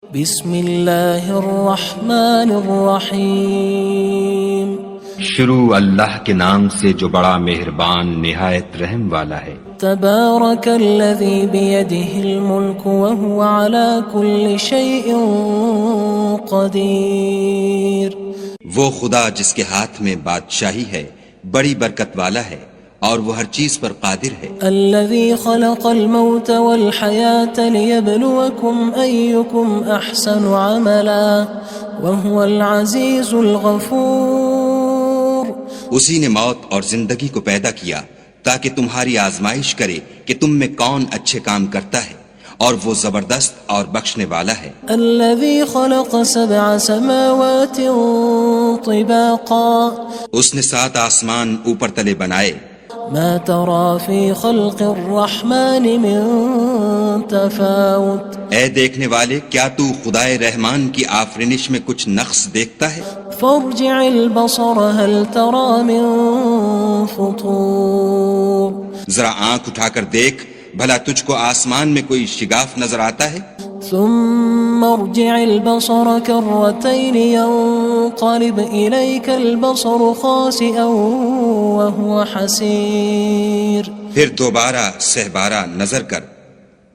بسم اللہ الرحمن الرحیم شروع اللہ کے نام سے جو بڑا مہربان نہایت رحم والا ہے۔ تبارک الذی بیدہ الملک وہو علی کل شیء قدیر۔ وہ خدا جس کے ہاتھ میں بادشاہی ہے بڑی برکت والا ہے اور وہ ہر چیز پر قادر ہے۔ الذی خلق الموت والحیاة لیبلوکم ایکم احسن عملا وہو العزیز الغفور۔ اسی نے موت اور زندگی کو پیدا کیا تاکہ تمہاری آزمائش کرے کہ تم میں کون اچھے کام کرتا ہے، اور وہ زبردست اور بخشنے والا ہے۔ الذی خلق سبع سماوات طباقا۔ اس نے 7 آسمان اوپر تلے بنائے۔ ما ترى في خلق الرحمن من تفاوت۔ اے دیکھنے والے، کیا تو خدائے رحمان کی آفرینش میں کچھ نقص دیکھتا ہے؟ فارجع البصر هل ترى من فطور۔ ذرا آنکھ اٹھا کر دیکھ، بھلا تجھ کو آسمان میں کوئی شگاف نظر آتا ہے؟ ثم ارجع البصر كرتين ينقلب إليك البصر خاسئا وهو حسير۔ پھر دوبارہ سہبارہ نظر کر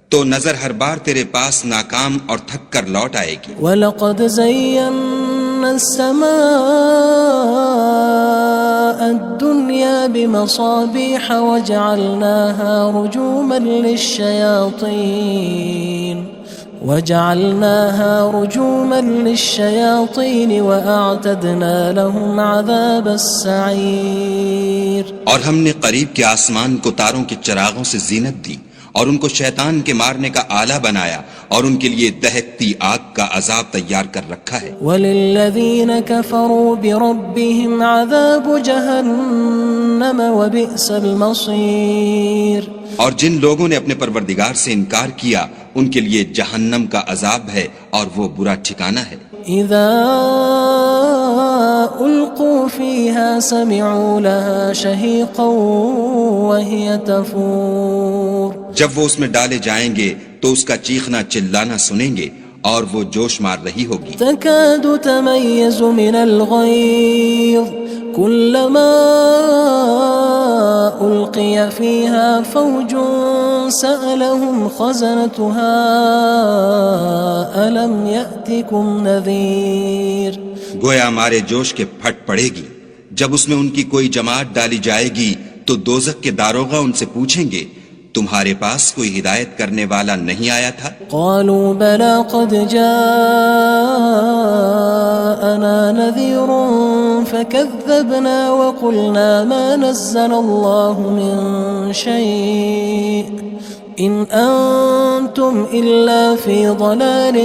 تو نظر ہر بار تیرے پاس ناکام اور تھک کر لوٹ آئے گی۔ وَلَقَدْ زَيَّنَّا السَّمَاءَ الدُّنْيَا بِمَصَابِيحَ وَجَعَلْنَاهَا رُجُومًا لِلشَّيَاطِينِ وَأَعْتَدْنَا لَهُمْ عَذَابَ السَّعِيرِ۔ اور ہم نے قریب کے آسمان کو تاروں کے چراغوں سے زینت دی اور ان کو شیطان کے مارنے کا آلہ بنایا، اور ان کے لیے دہکتی آگ کا عذاب تیار کر رکھا ہے۔ وَلِلَّذِينَ كَفَرُوا بِرَبِّهِمْ عَذَابُ جَهَنَّمَ وَبِئْسَ الْمَصِيرُ۔ اور جن لوگوں نے اپنے پروردگار سے انکار کیا ان کے لیے جہنم کا عذاب ہے اور وہ برا ٹھکانہ ہے۔ اذا القوا فيها سمعوا لها شهيقا وهي تفور۔ جب وہ اس میں ڈالے جائیں گے تو اس کا چیخنا چلانا سنیں گے اور وہ جوش مار رہی ہوگی۔ تكاد تميز من الغيظ كلما ألقي فيها فوج سألهم خزنتها ألم يأتكم نذير۔ گویا مارے جوش کے پھٹ پڑے گی۔ جب اس میں ان کی کوئی جماعت ڈالی جائے گی تو دوزخ کے داروغہ ان سے پوچھیں گے تمہارے پاس کوئی ہدایت کرنے والا نہیں آیا تھا؟ قالوا بلى قد جاءنا نذير فكذبنا وقلنا ما نزل الله من شيء إن أنتم إلا في ضلال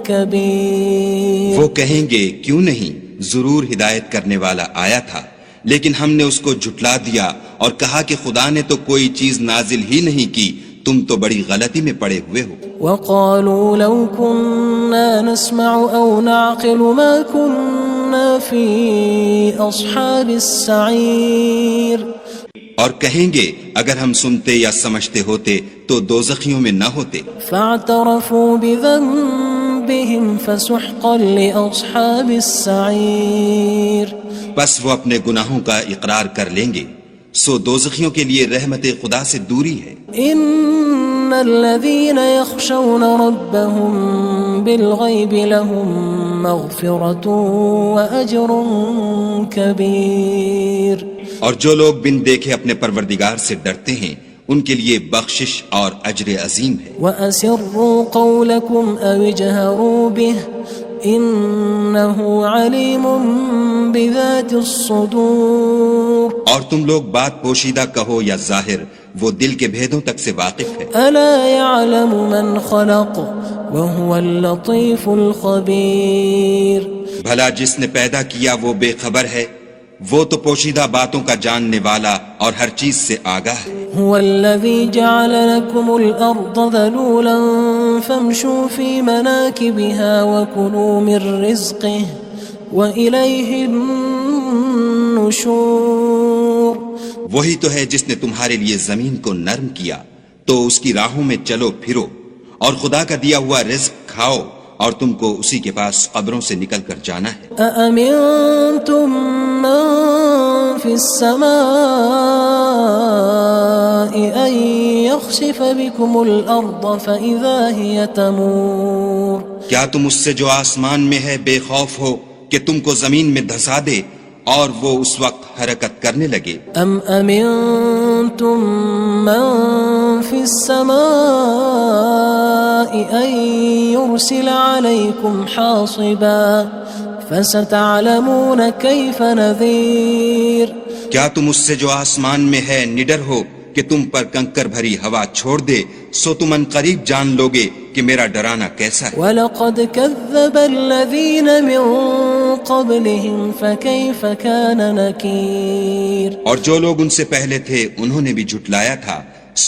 كبير۔ وہ کہیں گے کیوں نہیں، ضرور ہدایت کرنے والا آیا تھا، لیکن ہم نے اس کو جھٹلا دیا اور کہا کہ خدا نے تو کوئی چیز نازل ہی نہیں کی، تم تو بڑی غلطی میں پڑے ہوئے ہو۔ وقالوا لو كنا نسمع أو نعقل ما كنا في أصحاب السعير۔ اور کہیں گے اگر ہم سنتے یا سمجھتے ہوتے تو دوزخیوں میں نہ ہوتے۔ فاعترفوا بذنبهم فسحقا لأصحاب السعير۔ بس وہ اپنے گناہوں کا اقرار کر لیں گے، سو دوزخیوں کے لیے رحمت خدا سے دوری ہے۔ ان الذين يخشون ربهم بالغيب لهم مغفرة واجر كبير۔ اور جو لوگ بن دیکھے اپنے پروردگار سے ڈرتے ہیں ان کے لیے بخشش اور اجر عظیم ہے۔ واسروا قولكم او اجهروا به انه علیم بذات الصدور۔ اور تم لوگ بات پوشیدہ کہو یا ظاہر، وہ دل کے بھیدوں تک سے واقف ہے۔ الا يعلم من خلق وهو اللطيف الخبير۔ بھلا جس نے پیدا کیا وہ بے خبر ہے، وہ تو پوشیدہ باتوں کا جاننے والا اور ہر چیز سے آگاہ ہے۔ هو الذي جعل لكم الأرض ذلولا فامشوا في مناكبها وكلوا من رزقه وإليه النشور۔ وہی تو ہے جس نے تمہارے لیے زمین کو نرم کیا تو اس کی راہوں میں چلو پھرو اور خدا کا دیا ہوا رزق کھاؤ اور تم کو اسی کے پاس قبروں سے نکل کر جانا ہے۔ أأمنتم من في السماء أن يخسف بكم الأرض فإذا هي تمور کیا تم اس سے جو آسمان میں ہے بے خوف ہو کہ تم کو زمین میں دھسا دے اور وہ اس وقت حرکت کرنے لگے؟ أم أمنتم من في السماء أن يرسل عليكم حاصبا فستعلمون كيف نذير کیا تم اس سے جو آسمان میں ہے نڈر ہو کہ تم پر کنکر بھری ہوا چھوڑ دے، سو تم ان قریب جان لوگے کہ میرا ڈرانا کیسا ہے۔ وَلَقَدْ كَذَّبَ الَّذِينَ مِن قَبْلِهِمْ فَكَيْفَ كَانَ نَكِيرٌ اور جو لوگ ان سے پہلے تھے انہوں نے بھی جھٹلایا تھا،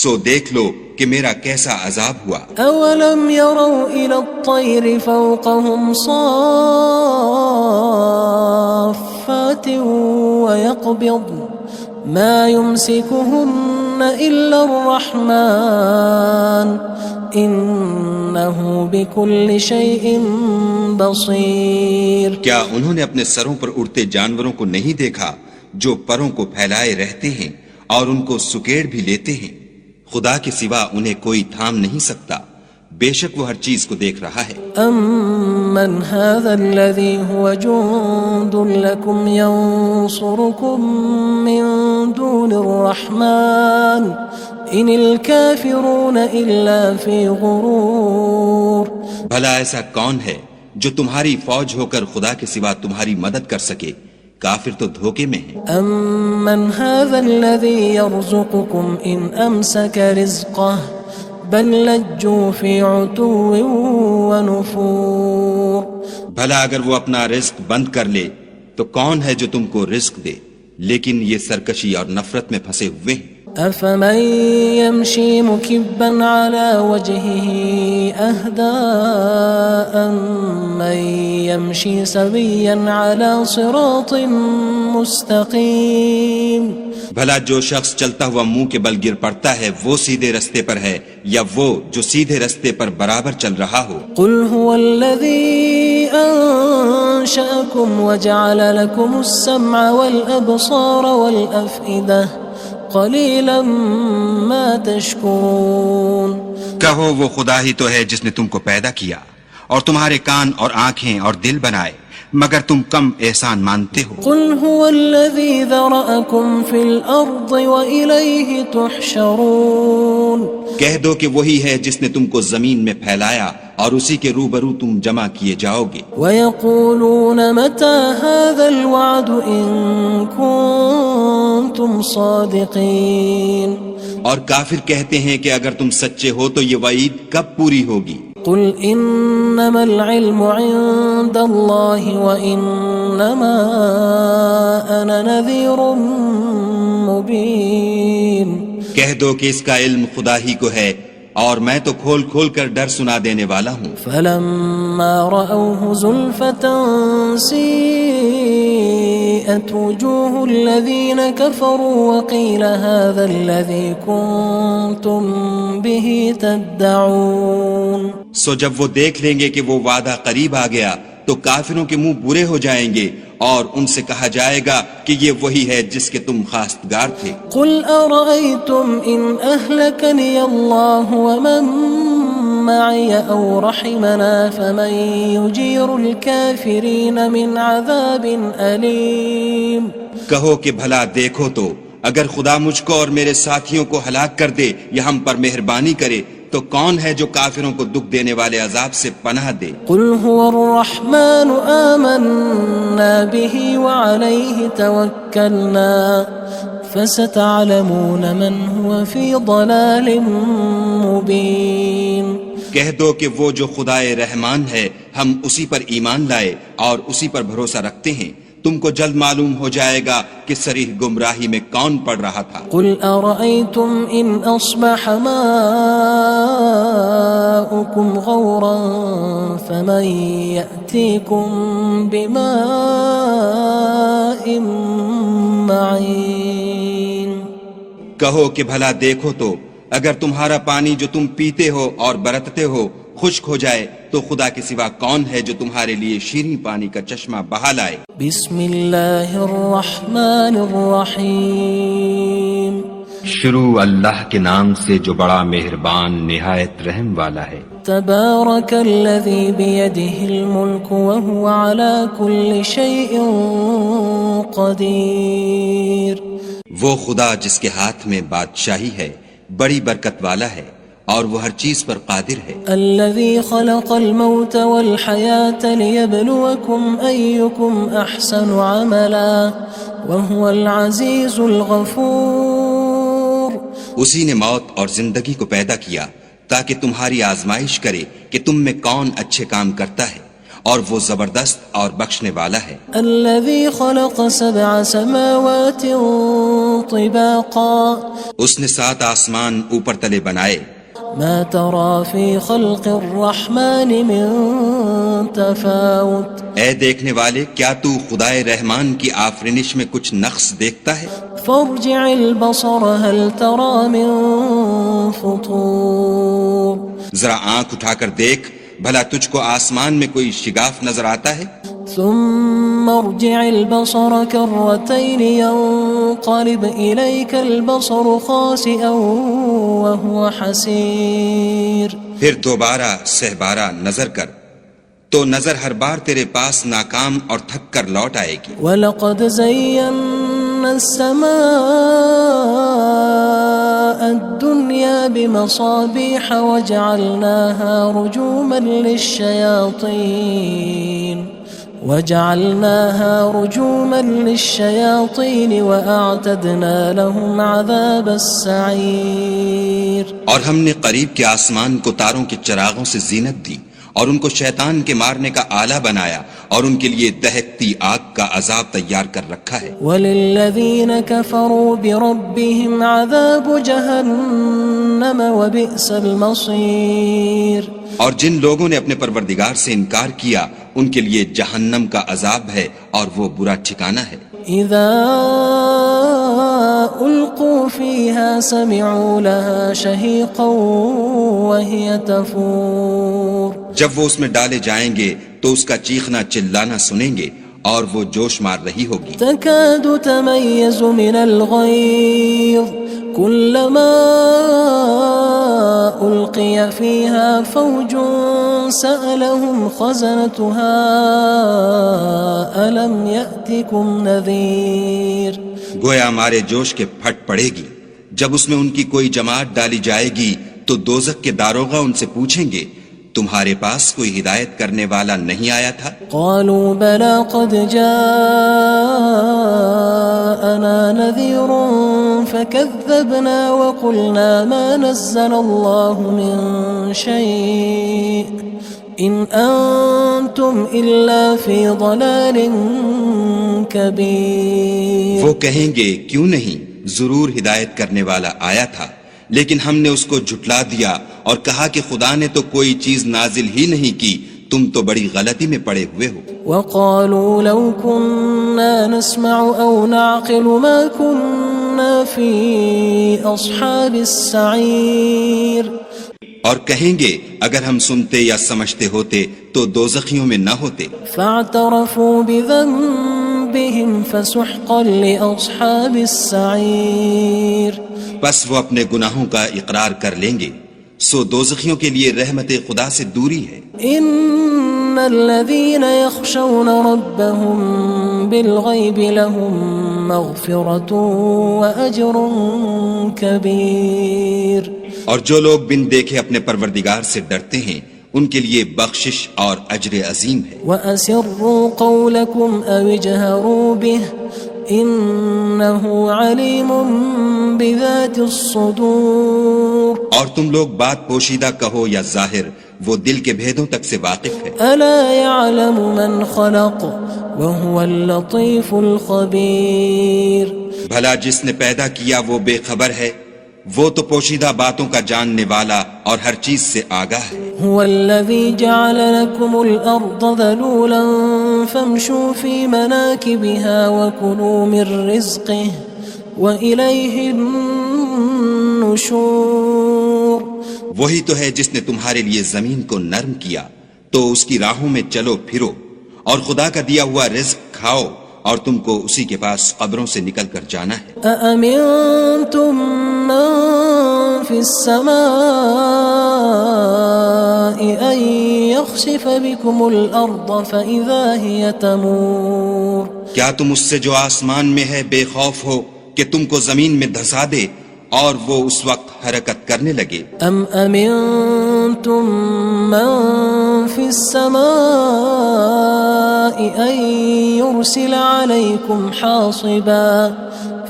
سو دیکھ لو کہ میرا کیسا عذاب ہوا۔ أَوَلَمْ يَرَوْا إِلَى الطَّيْرِ فَوْقَهُمْ صَافَّاتٍ وَيَقْبِضْنَ مَا يُمْسِكُهُنَّ إِلَّا الرَّحْمَنُ إِنَّهُ بِكُلِّ شَيْءٍ بَصِيرٌ کیا انہوں نے اپنے سروں پر اڑتے جانوروں کو نہیں دیکھا جو پروں کو پھیلائے رہتے ہیں اور ان کو سکیڑ بھی لیتے ہیں؟ خدا کے سوا انہیں کوئی تھام نہیں سکتا، بے شک وہ ہر چیز کو دیکھ رہا ہے۔ أَمَّنْ هَذَا الَّذِي هُوَ جُندٌ لَكُمْ يَنصُرُكُم مِّن دُونِ الرَّحْمَنِ إِنِ الْكَافِرُونَ إِلَّا فِي غُرُورٍ بھلا ایسا کون ہے جو تمہاری فوج ہو کر خدا کے سوا تمہاری مدد کر سکے؟ کافر تو دھوکے میں ہیں۔ أَمَّنْ هَذَا الَّذِي يَرْزُقُكُمْ إِنْ أَمْسَكَ رِزْقَهُ بَلْ لَجُّوا فِي عُتُوٍّ وَنُفُورٍ بھلا اگر وہ اپنا رزق بند کر لے تو کون ہے جو تم کو رزق دے؟ لیکن یہ سرکشی اور نفرت میں پھنسے ہوئے ہیں۔ أَفَمَن يَمْشِي مُكِبًّا عَلَى وَجْهِهِ أَهْدَىٰ أَمَّن يَمْشِي سَوِيًّا عَلَى صِرَاطٍ مُّسْتَقِيمٍ بھلا جو شخص چلتا ہوا منہ کے بل گر پڑتا ہے وہ سیدھے رستے پر ہے یا وہ جو سیدھے رستے پر برابر چل رہا ہو؟ قُلْ هُوَ الَّذِي أَنشَأَكُمْ وَجَعَلَ لَكُمُ السَّمْعَ وَالْأَبْصَارَ وَالْأَفْئِدَةَ قَلِيلًا مَا تَشْكُرُونَ کہو وہ خدا ہی تو ہے جس نے تم کو پیدا کیا اور تمہارے کان اور آنکھیں اور دل بنائے، مگر تم کم احسان مانتے ہو۔ قُلْ هُوَ الَّذِي ذَرَأَكُمْ فِي الْأَرْضِ وَإِلَيْهِ تُحْشَرُونَ کہہ دو کہ وہی ہے جس نے تم کو زمین میں پھیلایا اور اسی کے روبرو تم جمع کیے جاؤ گے۔ وَيَقُولُونَ مَتَى هَذَا الْوَعْدُ إِن كُنتُمْ صَادِقِينَ اور کافر کہتے ہیں کہ اگر تم سچے ہو تو یہ وعید کب پوری ہوگی؟ قُلْ إِنَّمَا الْعِلْمُ عِندَ اللَّهِ وَإِنَّمَا أَنَا نَذِيرٌ مُّبِينٌ کہہ دو کہ اس کا علم خدا ہی کو ہے اور میں تو کھول کھول کر ڈر سنا دینے والا ہوں۔ فَلَمَّا رَأَوْهُ زُلْفَةً سِيئَتْ وُجُوهُ الَّذِينَ كَفَرُوا وَقِيلَ هَذَا الَّذِي كُنتُم بِهِ تَدَّعُونَ سو جب وہ دیکھ لیں گے کہ وہ وعدہ قریب آ گیا تو کافروں کے منہ برے ہو جائیں گے اور ان سے کہا جائے گا کہ یہ وہی ہے جس کے تم خواستگار تھے۔ قُلْ أَرَأَيْتُمْ إِنْ أَهْلَكَنِيَ اللَّهُ وَمَن مَّعِيَ أَوْ رَحِمَنَا فَمَن يُجِيرُ الْكَافِرِينَ مِنْ عَذَابٍ أَلِيمٍ کہو کہ بھلا دیکھو تو اگر خدا مجھ کو اور میرے ساتھیوں کو ہلاک کر دے یا ہم پر مہربانی کرے تو کون ہے جو کافروں کو دکھ دینے والے عذاب سے پناہ دے؟ قُلْ هُوَ الرَّحْمَنُ آمَنَّا بِهِ وَعَلَيْهِ تَوَكَّلْنَا فَسَتَعْلَمُونَ مَنْ هُوَ فِي ضَلَالٍ مُّبِينٍ کہہ دو کہ وہ جو خدائے رحمان ہے ہم اسی پر ایمان لائے اور اسی پر بھروسہ رکھتے ہیں، تم کو جلد معلوم ہو جائے گا کہ صریح گمراہی میں کون پڑ رہا تھا۔ قُلْ أَرَأَيْتُمْ إِنْ أَصْبَحَ مَاؤُكُمْ غَوْرًا فَمَن يَأْتِيكُم بِمَاءٍ مَّعِينٍ کہو کہ بھلا دیکھو تو اگر تمہارا پانی جو تم پیتے ہو اور برتتے ہو خشک ہو جائے تو خدا کے سوا کون ہے جو تمہارے لیے شیریں پانی کا چشمہ بہا لائے؟ بسم اللہ الرحمن الرحیم شروع اللہ کے نام سے جو بڑا مہربان نہایت رحم والا ہے۔ تبارک الذی بیدہ الملک وہو علی کل شیء قدیر۔ وہ خدا جس کے ہاتھ میں بادشاہی ہے بڑی برکت والا ہے اور وہ ہر چیز پر قادر ہے۔ الذی خلق الموت والحیاة لیبلوکم ایکم احسن عملا وہو العزیز الغفور۔ اسی نے موت اور زندگی کو پیدا کیا تاکہ تمہاری آزمائش کرے کہ تم میں کون اچھے کام کرتا ہے، اور وہ زبردست اور بخشنے والا ہے۔ الذی خلق سبع سماوات طباقا۔ اس نے 7 آسمان اوپر تلے بنائے۔ ما ترى في خلق الرحمن من تفاوت۔ اے دیکھنے والے، کیا تو خدائے رحمان کی آفرینش میں کچھ نقص دیکھتا ہے؟ فارجع البصر هل ترى من فطور۔ ذرا آنکھ اٹھا کر دیکھ، بھلا تجھ کو آسمان میں کوئی شگاف نظر آتا ہے؟ ثم ارجع البصر كرتين ينقلب إليك البصر خاسئا وهو حسير۔ پھر دوبارہ سہبارہ نظر کر تو نظر ہر بار تیرے پاس ناکام اور تھک کر لوٹ آئے گی۔ وَلَقَدْ زَيَّنَّا السَّمَاءَ الدُّنْيَا بِمَصَابِيحَ وَجَعَلْنَاهَا رُجُومًا لِلشَّيَاطِينِ وَأَعْتَدْنَا لَهُمْ عَذَابَ السَّعِيرِ۔ اور ہم نے قریب کے آسمان کو تاروں کے چراغوں سے زینت دی اور ان کو شیطان کے مارنے کا آلہ بنایا اور ان کے لیے دہکتی آگ کا عذاب تیار کر رکھا ہے۔ وَلِلَّذِينَ كَفَرُوا بِرَبِّهِمْ عَذَابُ جَهَنَّمَ وَبِئْسَ الْمَصِيرُ۔ اور جن لوگوں نے اپنے پروردگار سے انکار کیا ان کے لیے جہنم کا عذاب ہے اور وہ برا ٹھکانہ ہے۔ اذا القوا فيها سمعوا لها شهيقا وهي تفور۔ جب وہ اس میں ڈالے جائیں گے تو اس کا چیخنا چلانا سنیں گے اور وہ جوش مار رہی ہوگی۔ تكاد تميز من الغيظ كلما ألقي فيها فوج سألهم خزنتها ألم يأتكم نذير۔ گویا ہمارے جوش کے پھٹ پڑے گی جب اس میں ان کی کوئی جماعت ڈالی جائے گی تو دوزخ کے داروغہ ان سے پوچھیں گے تمہارے پاس کوئی ہدایت کرنے والا نہیں آیا تھا؟ قالوا بلى قد جاءنا نذير فكذبنا وقلنا ما نزل الله من شيء إن أنتم إلا في ضلال كبير۔ وہ کہیں گے کیوں نہیں، ضرور ہدایت کرنے والا آیا تھا، لیکن ہم نے اس کو جھٹلا دیا اور کہا کہ خدا نے تو کوئی چیز نازل ہی نہیں کی، تم تو بڑی غلطی میں پڑے ہوئے ہو۔ وقالوا لو كنا نسمع أو نعقل ما كنا في أصحاب السعير۔ اور کہیں گے اگر ہم سنتے یا سمجھتے ہوتے تو دوزخیوں میں نہ ہوتے۔ فاعترفوا بذنبهم فسحقا لأصحاب السعير۔ بس وہ اپنے گناہوں کا اقرار کر لیں گے، سو دوزخیوں کے لیے رحمت خدا سے دوری ہے۔ ان الذين يخشون ربهم بالغيب لهم مغفرة وأجر كبير۔ اور جو لوگ بن دیکھے اپنے پروردگار سے ڈرتے ہیں ان کے لیے بخشش اور اجر عظیم ہے۔ وَأَسِرُّوا قَوْلَكُمْ أَوِ اجْهَرُوا بِهِ إِنَّهُ عَلِيمٌ بِذَاتِ الصُّدُورِ۔ اور تم لوگ بات پوشیدہ کہو یا ظاہر، وہ دل کے بھیدوں تک سے واقف ہے۔ أَلَا يَعْلَمُ مَنْ خَلَقَ وَهُوَ اللَّطِيفُ الْخَبِيرُ۔ بھلا جس نے پیدا کیا وہ بے خبر ہے، وہ تو پوشیدہ باتوں کا جاننے والا اور ہر چیز سے آگاہ ہے۔ هو الذي جعل لكم الأرض ذلولا فامشوا في مناكبها وكلوا من رزقه وإليه النشور۔ النشور وہی تو ہے جس نے تمہارے لیے زمین کو نرم کیا تو اس کی راہوں میں چلو پھرو اور خدا کا دیا ہوا رزق کھاؤ اور تم کو اسی کے پاس قبروں سے نکل کر جانا ہے. أأمنتم من في السماء أن يخسف بكم الأرض فإذا هي تمور کیا تم اس سے جو آسمان میں ہے بے خوف ہو کہ تم کو زمین میں دھسا دے اور وہ اس وقت حرکت کرنے لگے؟ أم أمنتم من في السماء أن يرسل عليكم حاصبا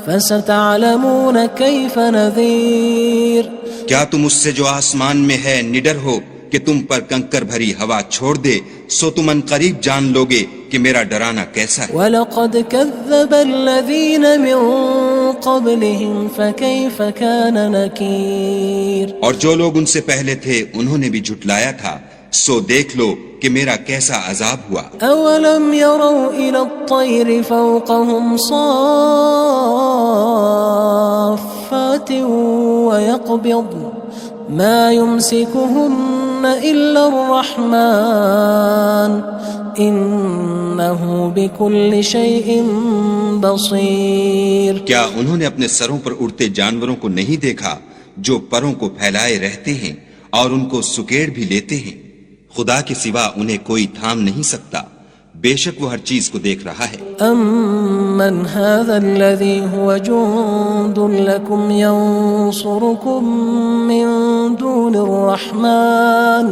فستعلمون كيف نذير کیا تم اس سے جو آسمان میں ہے نڈر ہو کہ تم پر کنکر بھری ہوا چھوڑ دے سو تم ان قریب جان لوگے کہ میرا ڈرانا کیسا ہے. وَلَقَدْ كَذَّبَ الَّذِينَ مِن قَبْلِهِمْ فَكَيْفَ كَانَ نَكِيرٌ اور جو لوگ ان سے پہلے تھے انہوں نے بھی جھٹلایا تھا سو دیکھ لو کہ میرا کیسا عذاب ہوا. أَوَلَمْ يَرَوْا إِلَى الطَّيْرِ فَوْقَهُمْ صَافَّاتٍ وَيَقْبِضْنَ ما يمسكهن إلا الرحمن إنه بكل شيء بصير کیا انہوں نے اپنے سروں پر اڑتے جانوروں کو نہیں دیکھا جو پروں کو پھیلائے رہتے ہیں اور ان کو سکیڑ بھی لیتے ہیں؟ خدا کے سوا انہیں کوئی تھام نہیں سکتا، بے شک وہ ہر چیز کو دیکھ رہا ہے. أَمَّنْ هَذَا الَّذِي هُوَ جُندٌ لَكُمْ يَنصُرُكُم مِّن دُونِ الرَّحْمَنِ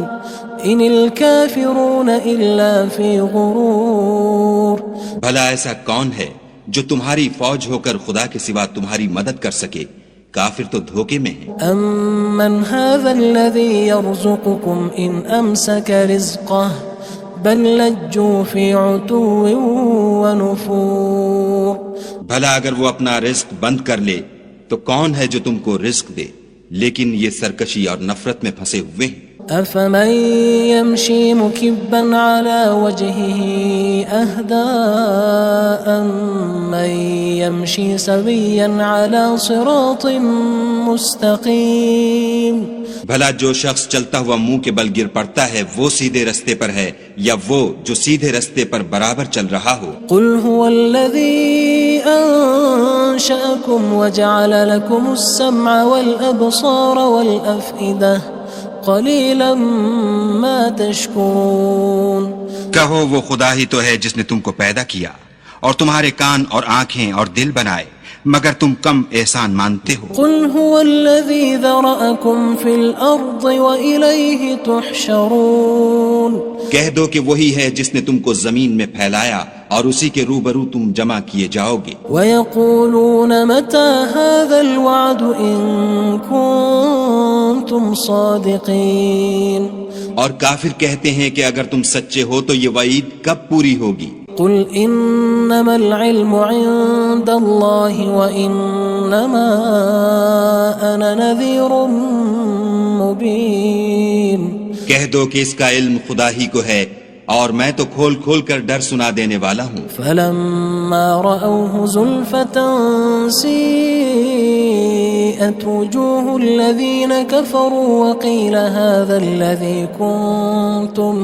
إِنِ الْكَافِرُونَ إِلَّا فِي غُرُورٍ بھلا ایسا کون ہے جو تمہاری فوج ہو کر خدا کے سوا تمہاری مدد کر سکے؟ کافر تو دھوکے میں ہیں. أَمَّنْ هَذَا الَّذِي يَرْزُقُكُمْ إِنْ أَمْسَكَ رِزْقَهُ بل لجوا في عتو ونفور بھلا اگر وہ اپنا رزق بند کر لے تو کون ہے جو تم کو رزق دے، لیکن یہ سرکشی اور نفرت میں پھنسے ہوئے ہیں. أفمن يمشي مكبا على وجهه أهدى أمن يمشي سويا على صراط مستقيم بھلا جو شخص چلتا ہوا منہ کے بل گر پڑتا ہے وہ سیدھے رستے پر ہے یا وہ جو سیدھے رستے پر برابر چل رہا ہو؟ قل هو الذي أنشأكم وجعل لكم السمع والأبصار والأفئدة قلیلا ما تشکرون کہو وہ خدا ہی تو ہے جس نے تم کو پیدا کیا اور تمہارے کان اور آنکھیں اور دل بنائے، مگر تم کم احسان مانتے ہو. قل هو الذي ذرأكم في الأرض وإليه تحشرون کہہ دو کہ وہی ہے جس نے تم کو زمین میں پھیلایا اور اسی کے روبرو تم جمع کیے جاؤ گے. ويقولون متى هذا الوعد إن كنتم صادقين اور کافر کہتے ہیں کہ اگر تم سچے ہو تو یہ وعید کب پوری ہوگی؟ قل انما العلم عند الله وانما انا نذير مبين کہہ دو کہ اس کا علم خدا ہی کو ہے اور میں تو کھول کھول کر ڈر سنا دینے والا ہوں. فلما رأوه زلفة سيئت وجوه الذين كفروا وقيل هذا الذي كنتم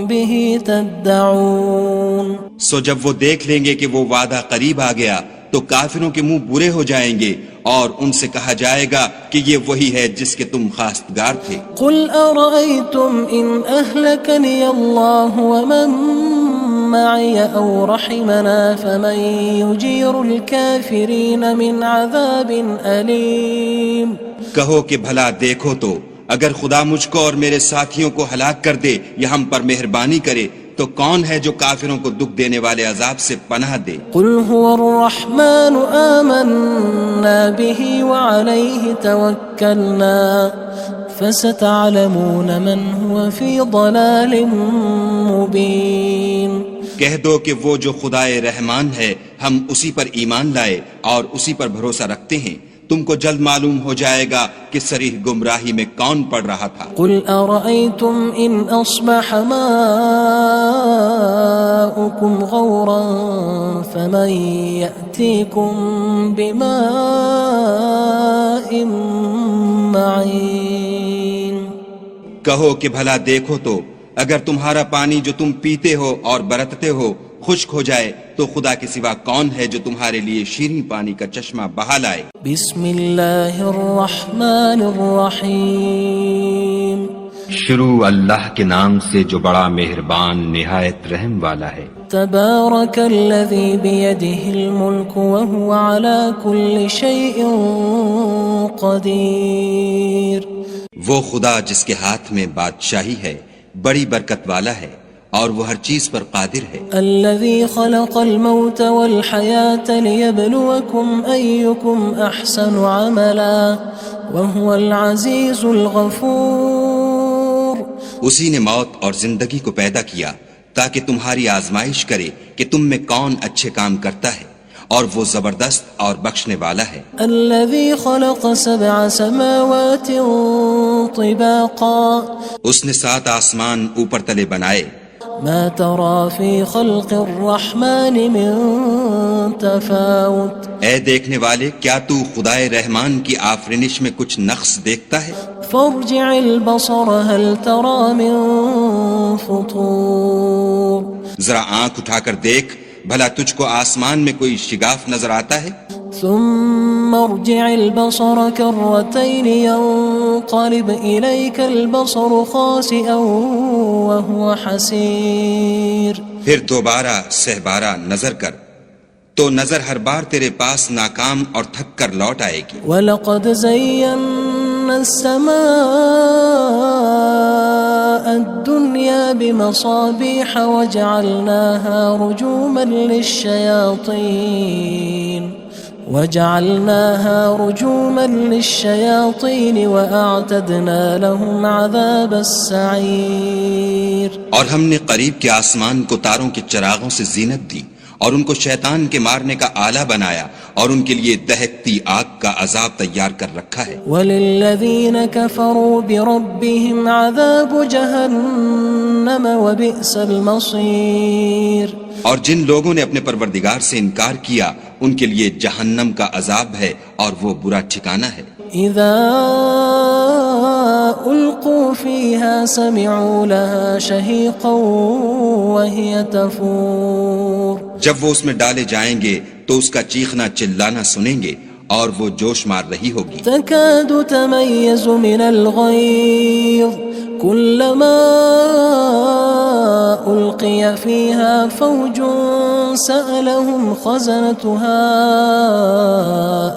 به تدعون سو جب وہ دیکھ لیں گے کہ وہ وعدہ قریب آ گیا تو کافروں کے منہ برے ہو جائیں گے اور ان سے کہا جائے گا کہ یہ وہی ہے جس کے تم خواستگار تھے. قل أرأيتم إن أهلكني الله ومن معي أو رحمنا فمن يجير الكافرين من عذاب أليم کہو کہ بھلا دیکھو تو اگر خدا مجھ کو اور میرے ساتھیوں کو ہلاک کر دے یا ہم پر مہربانی کرے تو کون ہے جو کافروں کو دکھ دینے والے عذاب سے پناہ دے؟ قل هو الرحمن آمنا به وعليه توكلنا فستعلمون من هو في ضلال مبين کہہ دو کہ وہ جو خدائے رحمان ہے ہم اسی پر ایمان لائے اور اسی پر بھروسہ رکھتے ہیں، تم کو جلد معلوم ہو جائے گا کہ صریح گمراہی میں کون پڑ رہا تھا. قل أرأيتم إن أصبح ماؤكم غورا فمن يأتيكم بماء کہو کہ بھلا دیکھو تو اگر تمہارا پانی جو تم پیتے ہو اور برتتے ہو خشک ہو جائے تو خدا کے سوا کون ہے جو تمہارے لیے شیریں پانی کا چشمہ بہا لائے؟ بسم اللہ الرحمن الرحیم شروع اللہ کے نام سے جو بڑا مہربان نہایت رحم والا ہے۔ تبارک الذی بیدہ الملک وہو علی کل شیء قدیر۔ وہ خدا جس کے ہاتھ میں بادشاہی ہے بڑی برکت والا ہے اور وہ ہر چیز پر قادر ہے۔ الذی خلق الموت والحیاة لیبلوکم ایکم احسن عملا وہو العزیز الغفور۔ اسی نے موت اور زندگی کو پیدا کیا تاکہ تمہاری آزمائش کرے کہ تم میں کون اچھے کام کرتا ہے اور وہ زبردست اور بخشنے والا ہے۔ الذي خلق 7 سماوات طباقا۔ اس نے 7 آسمان اوپر تلے بنائے۔ ما ترى في خلق الرحمن من تفاوت۔ اے دیکھنے والے کیا تو خدائے رحمان کی آفرینش میں کچھ نقص دیکھتا ہے؟ فارجع البصر هل ترى من فطور۔ ذرا آنکھ اٹھا کر دیکھ بھلا تجھ کو آسمان میں کوئی شگاف نظر آتا ہے؟ ثم ارجع البصر كرتين ينقلب إليك البصر خاسئا وهو حسير۔ پھر دوبارہ سہبارہ نظر کر تو نظر ہر بار تیرے پاس ناکام اور تھک کر لوٹ آئے گی۔ وَلَقَدْ زَيَّنَّا السَّمَاءَ الدُّنْيَا بِمَصَابِيحَ وَجَعَلْنَاهَا رُجُومًا لِلشَّيَاطِينِ وَأَعْتَدْنَا لَهُمْ عَذَابَ السَّعِيرِ۔ اور ہم نے قریب کے آسمان کو تاروں کے چراغوں سے زینت دی اور ان کو شیطان کے مارنے کا آلہ بنایا اور ان کے لیے دہکتی آگ کا عذاب تیار کر رکھا ہے۔ وَلِلَّذِينَ كَفَرُوا بِرَبِّهِمْ عَذَابُ جَهَنَّمَ وَبِئْسَ الْمَصِيرُ۔ اور جن لوگوں نے اپنے پروردگار سے انکار کیا ان کے لیے جہنم کا عذاب ہے اور وہ برا ٹھکانہ ہے۔ اذا القوا فيها سمعوا لها شهيقا وهي تفور۔ جب وہ اس میں ڈالے جائیں گے تو اس کا چیخنا چلانا سنیں گے اور وہ جوش مار رہی ہوگی۔ تكاد تميز من الغيظ كلما ألقي فيها فوج سألهم خزنتها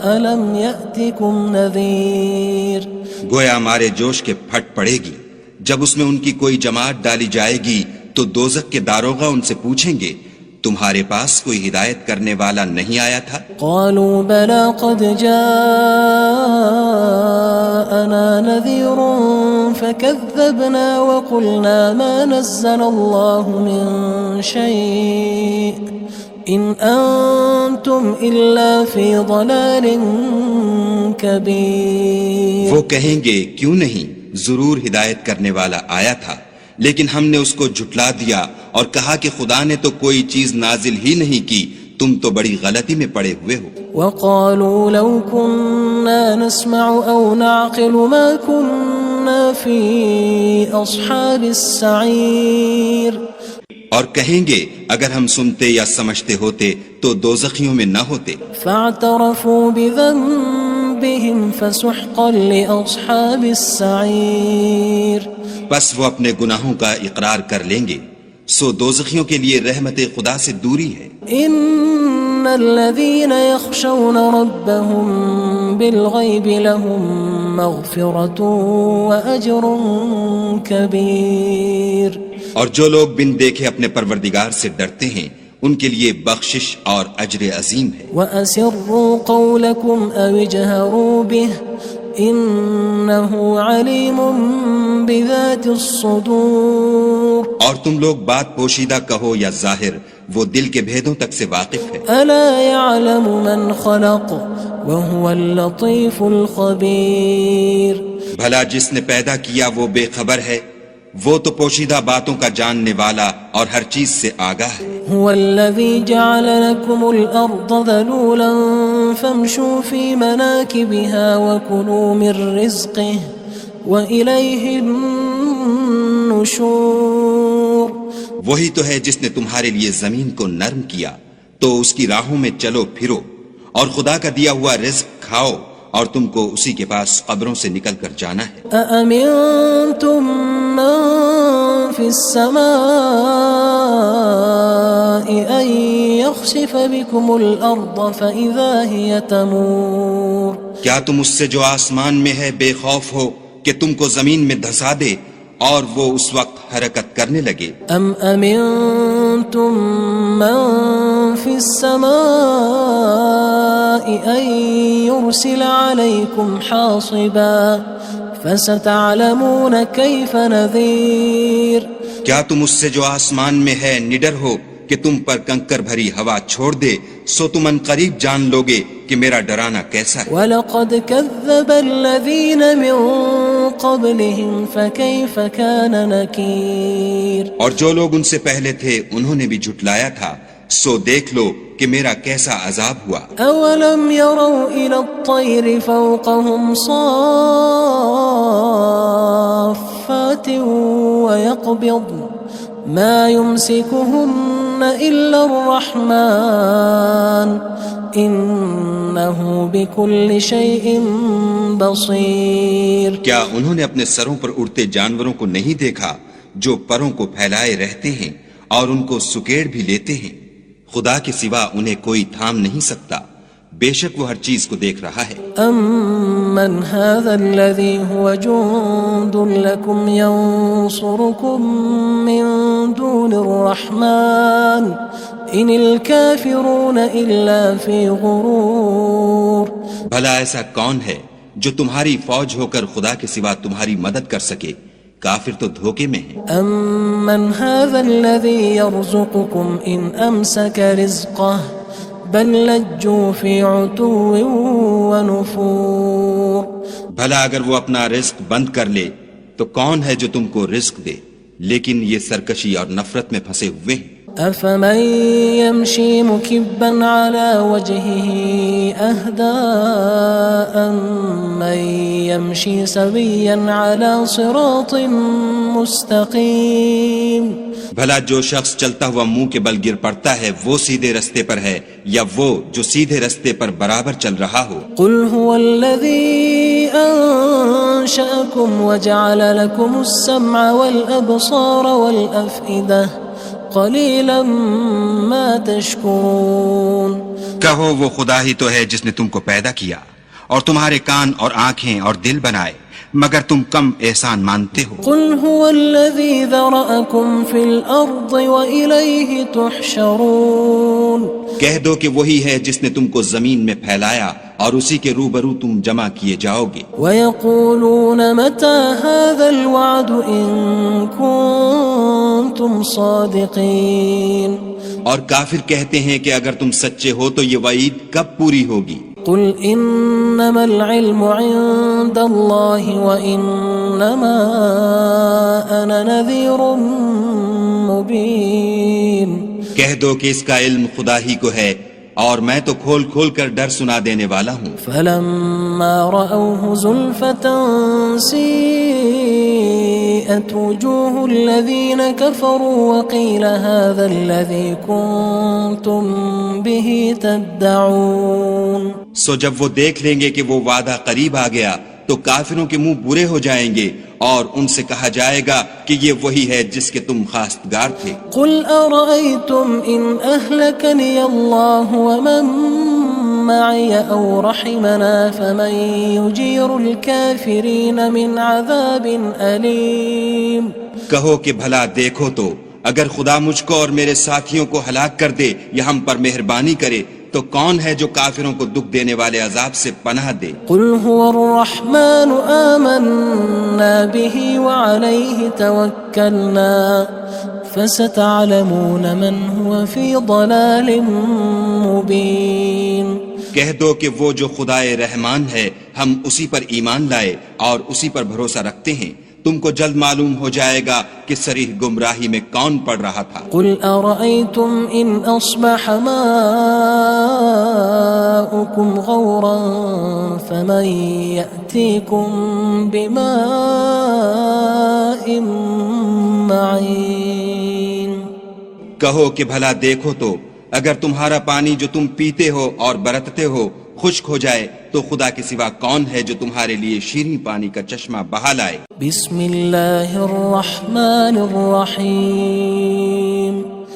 ألم يأتكم نذير۔ گویا ہمارے جوش کے پھٹ پڑے گی جب اس میں ان کی کوئی جماعت ڈالی جائے گی تو دوزخ کے داروغہ ان سے پوچھیں گے تمہارے پاس کوئی ہدایت کرنے والا نہیں آیا تھا؟ قالوا بلى قد جاءنا نذير فكذبنا وقلنا ما نزل الله من شيء إن أنتم إلا في ضلال كبير۔ وہ کہیں گے کیوں نہیں، ضرور ہدایت کرنے والا آیا تھا لیکن ہم نے اس کو جھٹلا دیا اور کہا کہ خدا نے تو کوئی چیز نازل ہی نہیں کی، تم تو بڑی غلطی میں پڑے ہوئے ہو۔ وقالوا لو كنا نسمع أو نعقل ما كنا في أصحاب السعير۔ اور کہیں گے اگر ہم سنتے یا سمجھتے ہوتے تو دوزخیوں میں نہ ہوتے۔ فاعترفوا بذنبهم فسحقا لأصحاب السعير۔ بس وہ اپنے گناہوں کا اقرار کر لیں گے، سو دوزخیوں کے لیے رحمت خدا سے دوری ہے۔ ان الذين يخشون ربهم بالغيب لهم مغفرة واجر كبير۔ اور جو لوگ بن دیکھے اپنے پروردگار سے ڈرتے ہیں ان کے لیے بخشش اور اجر عظیم ہے۔ وَأَسِرُّوا قَوْلَكُمْ أَوِ اجْهَرُوا بِهِ إِنَّهُ عَلِيمٌ بِذَاتِ الصُّدُورِ۔ اور تم لوگ بات پوشیدہ کہو یا ظاہر، وہ دل کے بھیدوں تک سے واقف ہے۔ أَلَا يَعْلَمُ مَنْ خَلَقَ وَهُوَ اللَّطِيفُ الْخَبِيرُ۔ بھلا جس نے پیدا کیا وہ بے خبر ہے، وہ تو پوشیدہ باتوں کا جاننے والا اور ہر چیز سے آگاہ ہے۔ هو الذي جعل لكم الأرض ذلولا فامشوا في مناكبها وكلوا من رزقه وإليه النشور وہی تو ہے جس نے تمہارے لیے زمین کو نرم کیا تو اس کی راہوں میں چلو پھرو، اور خدا کا دیا ہوا رزق کھاؤ، اور تم کو اسی کے پاس قبروں سے نکل کر جانا ہے۔ أأمنتم من في السماء أن يخسف بكم الأرض فإذا هي تمور کیا تم اس سے جو آسمان میں ہے بے خوف ہو کہ تم کو زمین میں دھسا دے اور وہ اس وقت حرکت کرنے لگے؟ أم أمنتم من في السماء أن يرسل عليكم حاصبا فستعلمون كيف نذير کیا تم اس سے جو آسمان میں ہے نڈر ہو کہ تم پر کنکر بھری ہوا چھوڑ دے، سو تم ان قریب جان لوگے کہ میرا ڈرانا کیسا ہے۔ وَلَقَدْ كَذَّبَ الَّذِينَ مِن قَبْلِهِمْ فَكَيْفَ كَانَ نَكِيرٌ اور جو لوگ ان سے پہلے تھے انہوں نے بھی جھٹلایا تھا، سو دیکھ لو کہ میرا کیسا عذاب ہوا۔ أَوَلَمْ يَرَوْا إِلَى الطَّيْرِ فَوْقَهُمْ صَافَّاتٍ وَيَقْبِضْنَ مَا يُمْسِكُهُنَّ إِلَّا الرَّحْمَنُ إِنَّهُ بِكُلِّ شَيْءٍ بَصِيرٌ کیا انہوں نے اپنے سروں پر اڑتے جانوروں کو نہیں دیکھا جو پروں کو پھیلائے رہتے ہیں اور ان کو سکیڑ بھی لیتے ہیں؟ خدا کے سوا انہیں کوئی تھام نہیں سکتا، بے شک وہ ہر چیز کو دیکھ رہا ہے۔ أَمَّنْ هَذَا الَّذِي هُوَ جُندٌ لَكُمْ يَنصُرُكُم مِّن دُونِ الرَّحْمَنِ إِنِ الْكَافِرُونَ إِلَّا فِي غُرُورٍ بھلا ایسا کون ہے جو تمہاری فوج ہو کر خدا کے سوا تمہاری مدد کر سکے؟ کافر تو دھوکے میں ہیں۔ أَمَّنْ هَذَا الَّذِي يَرْزُقُكُمْ إِنْ أَمْسَكَ رِزْقَهُ بَلْ لَجُّوا فِي عُتُوٍّ وَنُفُورٍ بھلا اگر وہ اپنا رزق بند کر لے تو کون ہے جو تم کو رزق دے؟ لیکن یہ سرکشی اور نفرت میں پھنسے ہوئے ہیں۔ أَفَمَن يَمْشِي مُكِبًّا عَلَى وَجْهِهِ أَهْدَىٰ أَمَّن يَمْشِي سَوِيًّا عَلَى صِرَاطٍ مُّسْتَقِيمٍ بھلا جو شخص چلتا ہوا منہ کے بل گر پڑتا ہے وہ سیدھے رستے پر ہے یا وہ جو سیدھے رستے پر برابر چل رہا ہو؟ قُلْ هُوَ الَّذِي أَنشَأَكُمْ وَجَعَلَ لَكُمُ السَّمْعَ وَالْأَبْصَارَ وَالْأَفْئِدَةَ قَلِيلًا مَا تَشْكُرُونَ کہو وہ خدا ہی تو ہے جس نے تم کو پیدا کیا اور تمہارے کان اور آنکھیں اور دل بنائے، مگر تم کم احسان مانتے ہو۔ قُلْ هُوَ الَّذِي ذَرَأَكُمْ فِي الْأَرْضِ وَإِلَيْهِ تُحْشَرُونَ کہہ دو کہ وہی ہے جس نے تم کو زمین میں پھیلایا اور اسی کے روبرو تم جمع کیے جاؤ گے۔ وَيَقُولُونَ مَتَى هَذَا الْوَعْدُ إِن كُنتُمْ صَادِقِينَ اور کافر کہتے ہیں کہ اگر تم سچے ہو تو یہ وعید کب پوری ہوگی؟ قُلْ إِنَّمَا الْعِلْمُ عِندَ اللَّهِ وَإِنَّمَا أَنَا نَذِيرٌ مُّبِينٌ کہہ دو کہ اس کا علم خدا ہی کو ہے اور میں تو کھول کھول کر ڈر سنا دینے والا ہوں۔ فَلَمَّا رَأَوْهُ زُلْفَةً سِيئَتْ وُجُوهُ الَّذِينَ كَفَرُوا وَقِيلَ هَذَا الَّذِي كُنتُم بِهِ تَدَّعُونَ سو جب وہ دیکھ لیں گے کہ وہ وعدہ قریب آ گیا تو کافروں کے منہ برے ہو جائیں گے اور ان سے کہا جائے گا کہ یہ وہی ہے جس کے تم خواستگار تھے۔ قُلْ أَرَأَيْتُمْ إِنْ أَهْلَكَنِيَ اللَّهُ وَمَن مَّعِيَ أَوْ رَحِمَنَا فَمَن يُجِيرُ الْكَافِرِينَ مِنْ عَذَابٍ أَلِيمٍ کہو کہ بھلا دیکھو تو اگر خدا مجھ کو اور میرے ساتھیوں کو ہلاک کر دے یا ہم پر مہربانی کرے تو کون ہے جو کافروں کو دکھ دینے والے عذاب سے پناہ دے؟ قُلْ هُوَ الرَّحْمَنُ آمَنَّا بِهِ وَعَلَيْهِ تَوَكَّلْنَا فَسَتَعْلَمُونَ مَنْ هُوَ فِي ضَلَالٍ مُّبِينٍ کہہ دو کہ وہ جو خدائے رحمان ہے ہم اسی پر ایمان لائے اور اسی پر بھروسہ رکھتے ہیں، تم کو جلد معلوم ہو جائے گا کہ صریح گمراہی میں کون پڑ رہا تھا۔ قُلْ أَرَأَيْتُمْ إِنْ أَصْبَحَ مَاؤُكُمْ غَوْرًا فَمَن يَأْتِيكُم يأتيكم بماء معين کہو کہ بھلا دیکھو تو اگر تمہارا پانی جو تم پیتے ہو اور برتتے ہو خشک ہو جائے تو خدا کے سوا کون ہے جو تمہارے لیے شیریں پانی کا چشمہ بہا لائے۔ بسم اللہ الرحمن الرحیم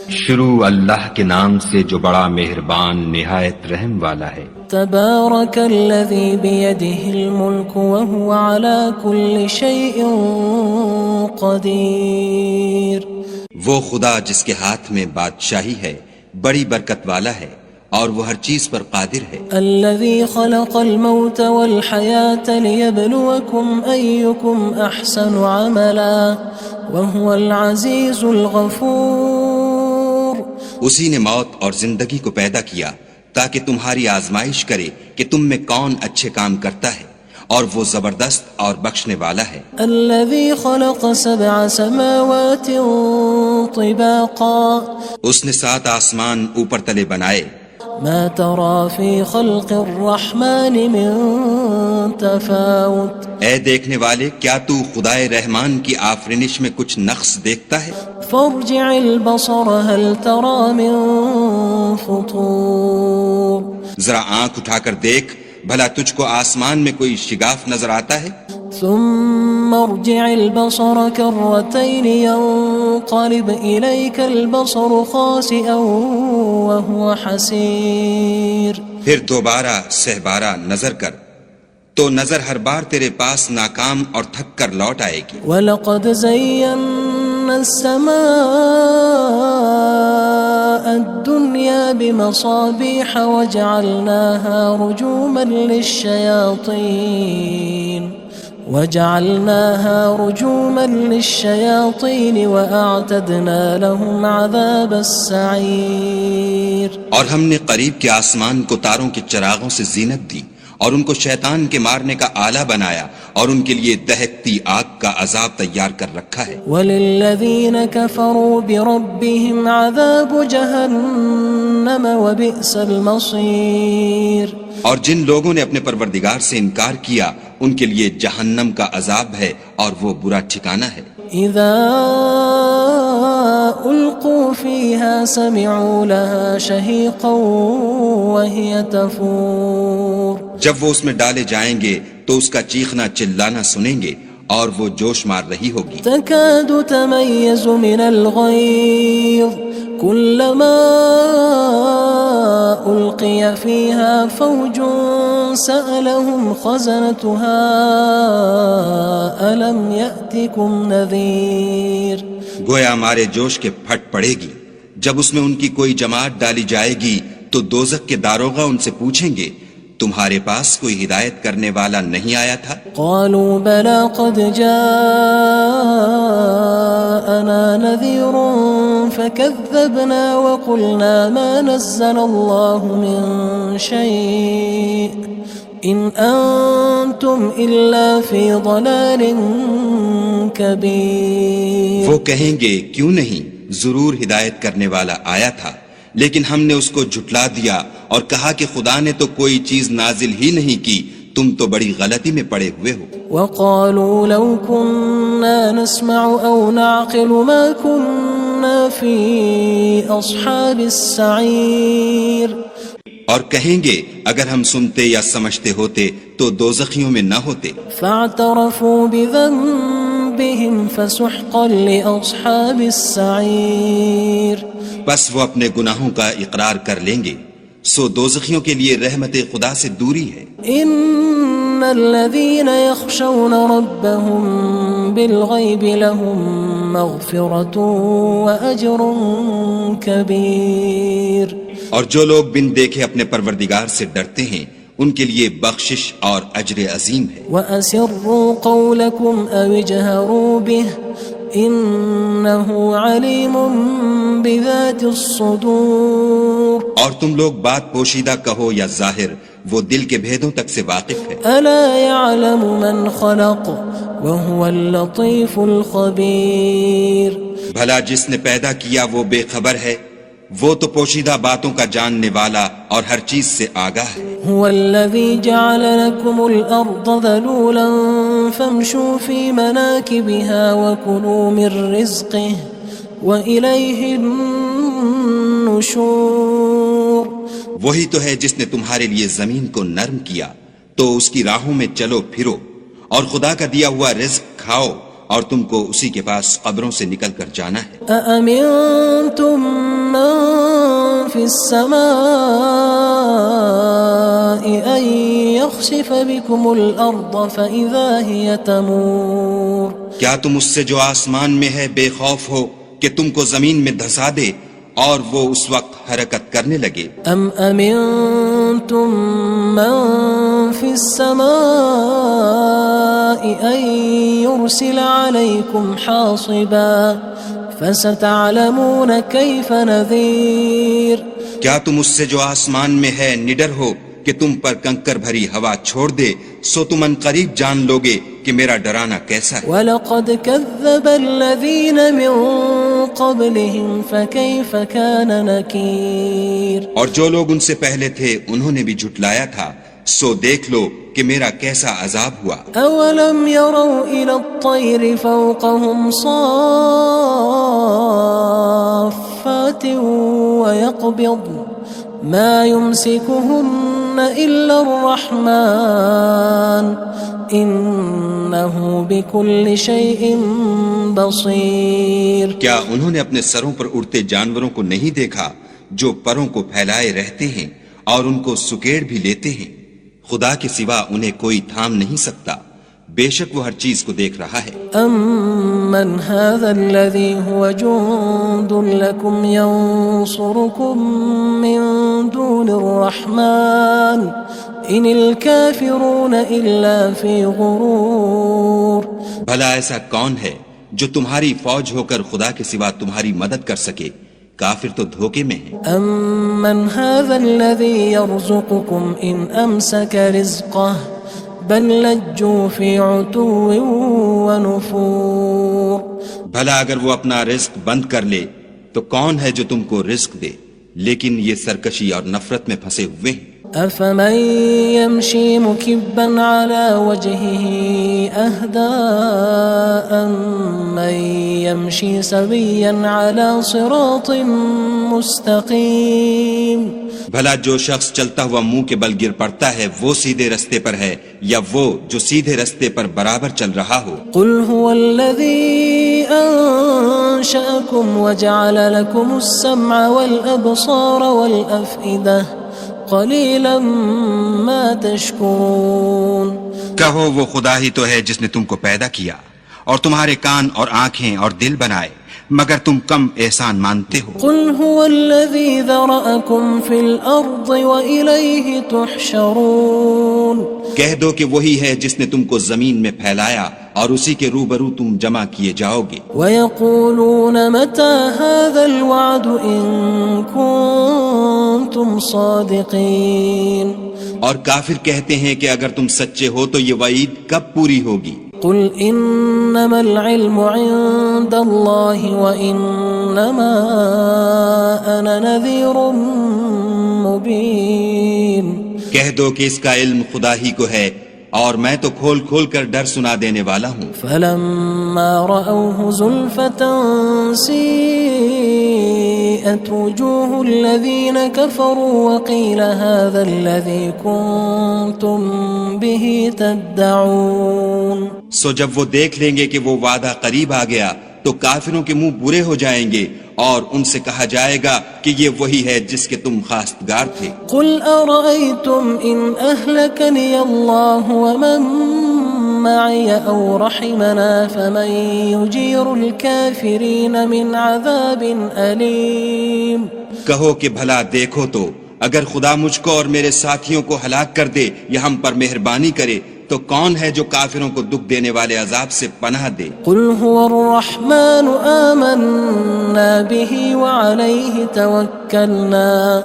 شروع اللہ کے نام سے جو بڑا مہربان نہایت رحم والا ہے۔ تبارک الذی بیدہ الملک وہو علی کل شیء قدیر وہ خدا جس کے ہاتھ میں بادشاہی ہے بڑی برکت والا ہے اور وہ ہر چیز پر قادر ہے۔ الذي خلق الموت والحياة ليبلوكم أيكم أحسن عملا وهو العزيز الغفور اسی نے موت اور زندگی کو پیدا کیا تاکہ تمہاری آزمائش کرے کہ تم میں کون اچھے کام کرتا ہے اور وہ زبردست اور بخشنے والا ہے۔ الذي خلق 7 سماوات طباقا اس نے 7 آسمان اوپر تلے بنائے۔ ما ترى في خلق الرحمن من تفاوت اے دیکھنے والے کیا تو خدائے رحمان کی آفرینش میں کچھ نقص دیکھتا ہے؟ فارجع البصر هل ترى من فطور ذرا آنکھ اٹھا کر دیکھ بھلا تجھ کو آسمان میں کوئی شگاف نظر آتا ہے؟ ثم ارجع البصر كرتين ينقلب إليك البصر خاسئا وهو حسير پھر دوبارہ سہبارہ نظر کر تو نظر ہر بار تیرے پاس ناکام اور تھک کر لوٹ آئے گی۔ وَلَقَدْ زَيَّنَّا السَّمَاءَ الدُّنْيَا بِمَصَابِيحَ وَجَعَلْنَاهَا رُجُومًا لِلشَّيَاطِينِ وَأَعْتَدْنَا لَهُمْ عَذَابَ السَّعِيرِ اور ہم نے قریب کے آسمان کو تاروں کے چراغوں سے زینت دی اور ان کو شیطان کے مارنے کا آلہ بنایا اور ان کے لیے دہکتی آگ کا عذاب تیار کر رکھا ہے۔ وَلِلَّذِينَ كَفَرُوا بِرَبِّهِمْ عَذَابُ جَهَنَّمَ وَبِئْسَ الْمَصِيرُ اور جن لوگوں نے اپنے پروردگار سے انکار کیا ان کے لیے جہنم کا عذاب ہے اور وہ برا ٹھکانہ ہے۔ اذا القوا فيها سمعوا لها شهيقا وهي تفور جب وہ اس میں ڈالے جائیں گے تو اس کا چیخنا چلانا سنیں گے اور وہ جوش مار رہی ہوگی۔ تكاد تميز من الغيظ كلما ألقي فيها فوج سألهم خزنتها ألم يأتكم نذير گویا مارے جوش کے پھٹ پڑے گی جب اس میں ان کی کوئی جماعت ڈالی جائے گی تو دوزخ کے داروغہ ان سے پوچھیں گے تمہارے پاس کوئی ہدایت کرنے والا نہیں آیا تھا؟ قالوا بلى قد جاءنا نذير فكذبنا وقلنا ما نزل الله من شيء إن أنتم إلا في ضلال كبير وہ کہیں گے کیوں نہیں ضرور ہدایت کرنے والا آیا تھا لیکن ہم نے اس کو جھٹلا دیا اور کہا کہ خدا نے تو کوئی چیز نازل ہی نہیں کی تم تو بڑی غلطی میں پڑے ہوئے ہو۔ وقالوا لو كنا نسمع او نعقل ما كنا في اصحاب السعير اور کہیں گے اگر ہم سنتے یا سمجھتے ہوتے تو دوزخیوں میں نہ ہوتے۔ فاعترفوا بذنبهم فسحقا لاصحاب السعير بس وہ اپنے گناہوں کا اقرار کر لیں گے سو دوزخیوں کے لیے رحمت خدا سے دوری ہے۔ ان الذين يخشون ربهم بالغيب لهم مغفرة واجر كبير اور جو لوگ بن دیکھے اپنے پروردگار سے ڈرتے ہیں ان کے لیے بخشش اور اجر عظیم ہے۔ وَأَسِرُّوا قَوْلَكُمْ أَوِ اجْهَرُوا بِهِ إِنَّهُ عَلِيمٌ بِذَاتِ الصُّدُورِ اور تم لوگ بات پوشیدہ کہو یا ظاہر وہ دل کے بھیدوں تک سے واقف ہے۔ أَلَا يَعْلَمُ مَنْ خَلَقَ وَهُوَ اللَّطِيفُ الْخَبِيرُ بھلا جس نے پیدا کیا وہ بے خبر ہے وہ تو پوشیدہ باتوں کا جاننے والا اور ہر چیز سے آگاہ ہے۔ هو الذي جعل لكم الأرض ذلولا فامشوا في مناكبها وكلوا من رزقه وإليه النشور۔ وہی تو ہے جس نے تمہارے لیے زمین کو نرم کیا تو اس کی راہوں میں چلو پھرو اور خدا کا دیا ہوا رزق کھاؤ اور تم کو اسی کے پاس قبروں سے نکل کر جانا ہے۔ أأمنتم من في السماء أن يخسف بكم الأرض فإذا هي تمور۔ کیا تم اس سے جو آسمان میں ہے بے خوف ہو کہ تم کو زمین میں دھسا دے اور وہ اس وقت حرکت کرنے لگے؟ أم أمنتم من في السماء أن يرسل عليكم حاصبا فستعلمون كيف نذير۔ کیا تم اس سے جو آسمان میں ہے نڈر ہو کہ تم پر کنکر بھری ہوا چھوڑ دے سو تم ان قریب جان لوگے کہ میرا ڈرانا کیسا ہے۔ وَلَقَدْ كَذَّبَ الَّذِينَ مِن قَبْلِهِمْ فَكَيْفَ كَانَ نَكِيرٌ۔ اور جو لوگ ان سے پہلے تھے انہوں نے بھی جھٹلایا تھا سو دیکھ لو کہ میرا کیسا عذاب ہوا۔ أَوَلَمْ يَرَوْا إِلَى الطَّيْرِ فَوْقَهُمْ صَافَّاتٍ وَيَقْبِضْنَ مَا يُمْسِكُهُنَّ إِلَّا الرَّحْمَنُ إِنَّهُ بِكُلِّ شَيْءٍ بَصِيرٌ۔ کیا انہوں نے اپنے سروں پر اڑتے جانوروں کو نہیں دیکھا جو پروں کو پھیلائے رہتے ہیں اور ان کو سکیڑ بھی لیتے ہیں؟ خدا کے سوا انہیں کوئی تھام نہیں سکتا، بے شک وہ ہر چیز کو دیکھ رہا ہے۔ أَمَّنْ هَذَا الَّذِي هُوَ جُندٌ لَكُمْ يَنصُرُكُم مِّن دُونِ الرَّحْمَنِ إِنِ الْكَافِرُونَ إِلَّا فِي غُرُورٍ۔ بھلا ایسا کون ہے جو تمہاری فوج ہو کر خدا کے سوا تمہاری مدد کر سکے؟ کافر تو دھوکے میں ہیں۔ أَمَّنْ هَذَا الَّذِي يَرْزُقُكُمْ إِنْ أَمْسَكَ رِزْقَهُ بَلْ لَجُّوا فِي عُتُوٍّ وَنُفُورٍ۔ بھلا اگر وہ اپنا رزق بند کر لے تو کون ہے جو تم کو رزق دے، لیکن یہ سرکشی اور نفرت میں پھنسے ہوئے ہیں۔ أَفَمَن يَمْشِي مُكِبًّا عَلَى وَجْهِهِ أَهْدَىٰ أَمَّن يَمْشِي سَوِيًّا عَلَى صِرَاطٍ مُّسْتَقِيمٍ۔ بھلا جو شخص چلتا ہوا منہ کے بل گر پڑتا ہے وہ سیدھے رستے پر ہے یا وہ جو سیدھے رستے پر برابر چل رہا ہو؟ قُلْ هُوَ الَّذِي أَنشَأَكُمْ وَجَعَلَ لَكُمُ السَّمْعَ وَالْأَبْصَارَ وَالْأَفْئِدَةَ قَلِيلًا مَا تَشْكُرُونَ۔ کہو وہ خدا ہی تو ہے جس نے تم کو پیدا کیا اور تمہارے کان اور آنکھیں اور دل بنائے، مگر تم کم احسان مانتے ہو۔ قُلْ هُوَ الَّذِي ذَرَأَكُمْ فِي الْأَرْضِ وَإِلَيْهِ تُحْشَرُونَ۔ کہہ دو کہ وہی ہے جس نے تم کو زمین میں پھیلایا اور اسی کے روبرو تم جمع کیے جاؤ گے۔ وَيَقُولُونَ مَتَى هَذَا الْوَعْدُ إِن كُنتُمْ صَادِقِينَ۔ اور کافر کہتے ہیں کہ اگر تم سچے ہو تو یہ وعید کب پوری ہوگی؟ قُلْ إِنَّمَا الْعِلْمُ عِندَ اللَّهِ وَإِنَّمَا أَنَا نَذِيرٌ مُّبِينٌ۔ کہہ دو کہ اس کا علم خدا ہی کو ہے اور میں تو کھول کھول کر ڈر سنا دینے والا ہوں۔ فَلَمَّا رَأَوْهُ زُلْفَةً سِيئَتْ وُجُوهُ الَّذِينَ كَفَرُوا وَقِيلَ هَذَا الَّذِي كُنتُم بِهِ تَدَّعُونَ۔ سو جب وہ دیکھ لیں گے کہ وہ وعدہ قریب آ گیا تو کافروں کے منہ برے ہو جائیں گے اور ان سے کہا جائے گا کہ یہ وہی ہے جس کے تم خواستگار تھے۔ قُلْ أَرَأَيْتُمْ إِنْ أَهْلَكَنِيَ اللَّهُ وَمَن مَّعِيَ أَوْ رَحِمَنَا فَمَن يُجِيرُ الْكَافِرِينَ مِنْ عَذَابٍ أَلِيمٍ۔ کہو کہ بھلا دیکھو تو اگر خدا مجھ کو اور میرے ساتھیوں کو ہلاک کر دے یا ہم پر مہربانی کرے تو کون ہے جو کافروں کو دکھ دینے والے عذاب سے پناہ دے؟ قُلْ هُوَ الرَّحْمَنُ آمَنَّا بِهِ وَعَلَيْهِ تَوَكَّلْنَا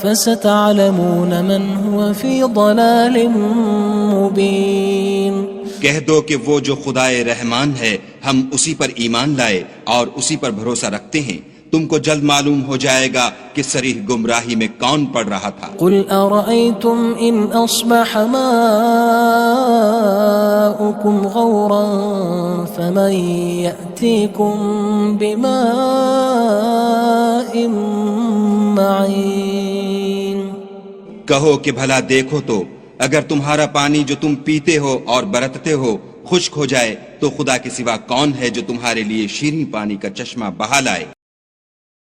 فَسَتَعْلَمُونَ مَنْ هُوَ فِي ضَلَالٍ مُّبِينٍ۔ کہہ دو کہ وہ جو خدائے رحمان ہے ہم اسی پر ایمان لائے اور اسی پر بھروسہ رکھتے ہیں، تم کو جلد معلوم ہو جائے گا کہ صریح گمراہی میں کون پڑ رہا تھا۔ قل أرأيتم إن أصبح ماؤكم غورا فمن يأتيكم بماء معين۔ کہو کہ بھلا دیکھو تو اگر تمہارا پانی جو تم پیتے ہو اور برتتے ہو خشک ہو جائے تو خدا کے سوا کون ہے جو تمہارے لیے شیریں پانی کا چشمہ بہا لائے۔